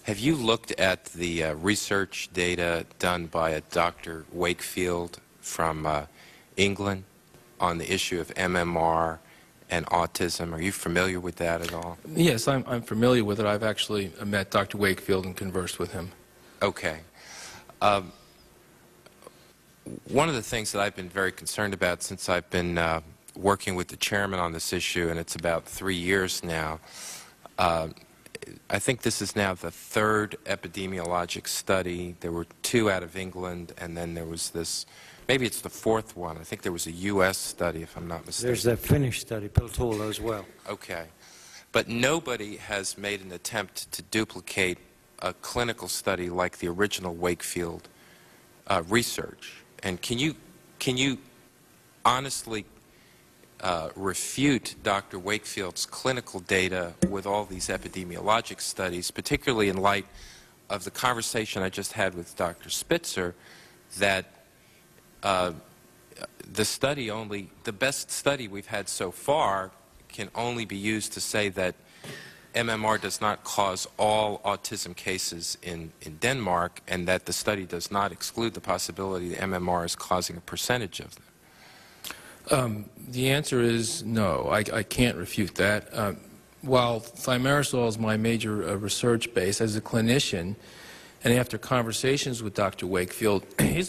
Have you looked at the research data done by a Dr. Wakefield from England on the issue of MMR and autism? Are you familiar with that at all? Yes, I'm familiar with it. I've actually met Dr. Wakefield and conversed with him. Okay. One of the things that I've been very concerned about since I've been working with the chairman on this issue, and it's about 3 years now, I think this is now the third epidemiologic study. There were 2 out of England, and then there was this, maybe it's the 4th one. I think there was a U.S. study, if I'm not mistaken. There's that Finnish study, Peltola, as well. Okay. But nobody has made an attempt to duplicate a clinical study like the original Wakefield research. And can you honestly refute Dr. Wakefield's clinical data with all these epidemiologic studies, particularly in light of the conversation I just had with Dr. Spitzer, that the best study we've had so far can only be used to say that MMR does not cause all autism cases in Denmark, and that the study does not exclude the possibility that MMR is causing a percentage of them? The answer is no. I can't refute that. While thimerosal is my major research base as a clinician, and after conversations with Dr. Wakefield,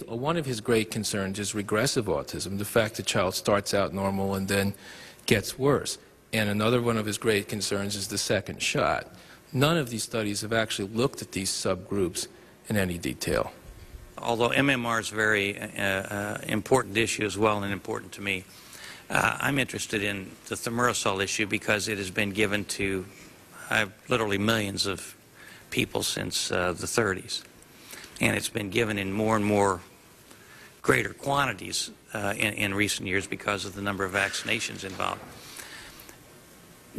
one of his great concerns is regressive autism, the fact the child starts out normal and then gets worse. And another one of his great concerns is the second shot. None of these studies have actually looked at these subgroups in any detail. Although MMR is a very important issue as well, and important to me, I'm interested in the thimerosal issue because it has been given to literally millions of people since the 30s. And it's been given in more and more greater quantities in recent years because of the number of vaccinations involved.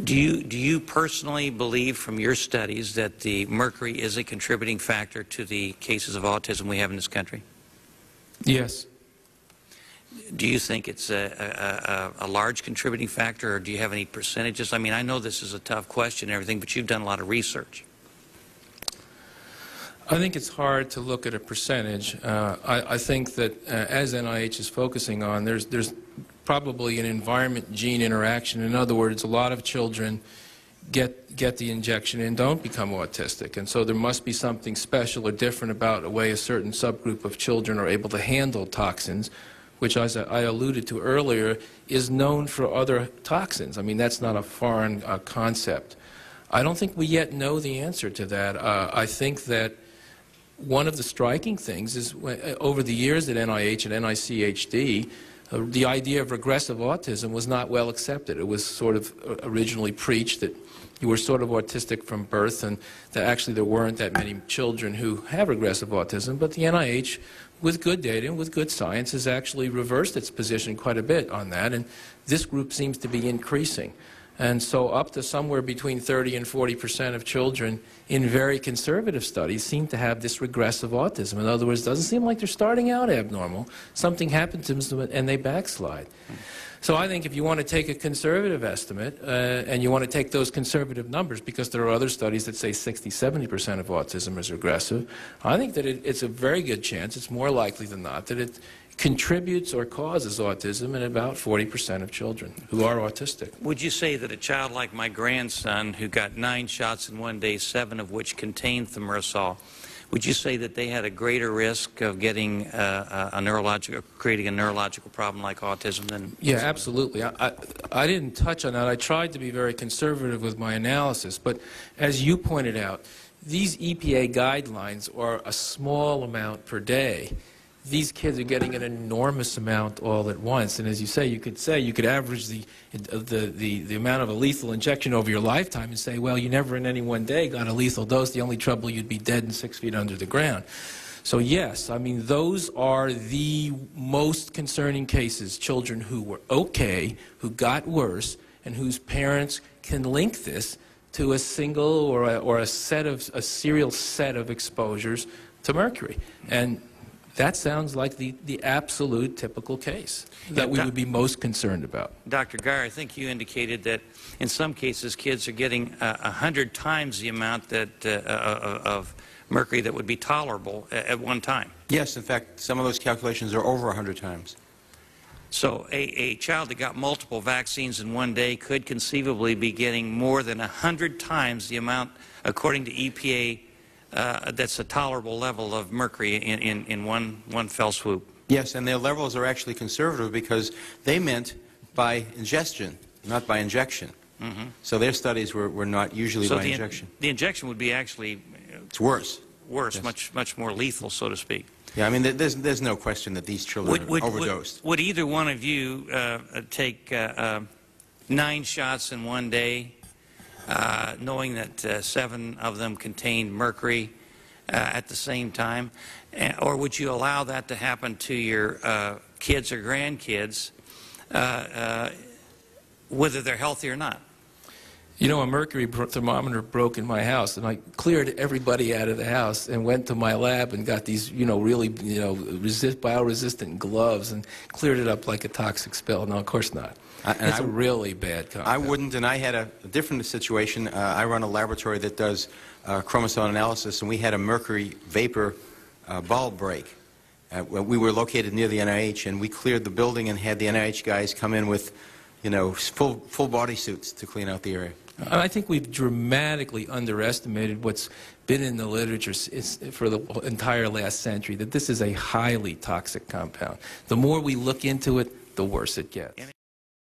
Do you personally believe from your studies that the mercury is a contributing factor to the cases of autism we have in this country? Yes. Do you think it's a large contributing factor, or do you have any percentages? I mean, I know this is a tough question and everything, but you've done a lot of research. I think it's hard to look at a percentage. I think that as NIH is focusing on, there's probably an environment-gene interaction. In other words, a lot of children get the injection and don't become autistic. And so there must be something special or different about the way a certain subgroup of children are able to handle toxins, which, as I alluded to earlier, is known for other toxins. I mean, that's not a foreign concept. I don't think we yet know the answer to that. I think that one of the striking things is over the years at NIH and NICHD, the idea of regressive autism was not well accepted. It was sort of originally preached that you were sort of autistic from birth, and that actually there weren't that many children who have regressive autism. But the NIH, with good data and with good science, has actually reversed its position quite a bit on that, and this group seems to be increasing. And so up to somewhere between 30 and 40% of children in very conservative studies seem to have this regressive autism. In other words, it doesn't seem like they're starting out abnormal. Something happens to them and they backslide. So I think if you want to take a conservative estimate and you want to take those conservative numbers, because there are other studies that say 60–70% of autism is regressive, I think that it's a very good chance, it's more likely than not, that it contributes or causes autism in about 40% of children who are autistic. Would you say that a child like my grandson, who got 9 shots in one day, 7 of which contained thimerosal, would you say that they had a greater risk of getting creating a neurological problem like autism than? Yeah, absolutely. I didn't touch on that. I tried to be very conservative with my analysis, but as you pointed out, these EPA guidelines are a small amount per day. These kids are getting an enormous amount all at once, and as you say, you could average the amount of a lethal injection over your lifetime and say, well, you never in any one day got a lethal dose. The only trouble, you'd be dead and 6 feet under the ground. So yes, I mean, those are the most concerning cases, children who were okay, who got worse, and whose parents can link this to a single or a serial set of exposures to mercury. And That sounds like the absolute typical case that we would be most concerned about. Dr. Geyer, I think you indicated that in some cases kids are getting 100 times the amount that, of mercury that would be tolerable at one time. Yes, in fact, some of those calculations are over 100 times. So a child that got multiple vaccines in one day could conceivably be getting more than 100 times the amount, according to EPA, that's a tolerable level of mercury in one fell swoop. Yes, and their levels are actually conservative because they meant by ingestion, not by injection. Mm-hmm. So their studies were not usually by injection. The injection would be actually It's worse. Worse, Yes. much more lethal, so to speak. Yeah, I mean, there's no question that these children are overdosed. Would either one of you take 9 shots in one day, knowing that 7 of them contained mercury at the same time? Or would you allow that to happen to your kids or grandkids, whether they're healthy or not? You know, a mercury thermometer broke in my house, and I cleared everybody out of the house and went to my lab and got these, really, bioresistant gloves and cleared it up like a toxic spill. No, of course not. It's a really bad compound. I wouldn't, and I had a different situation. I run a laboratory that does chromosome analysis, and we had a mercury vapor bulb break. We were located near the NIH, and we cleared the building and had the NIH guys come in with, full body suits to clean out the area. I think we've dramatically underestimated what's been in the literature for the entire last century, that this is a highly toxic compound. The more we look into it, the worse it gets.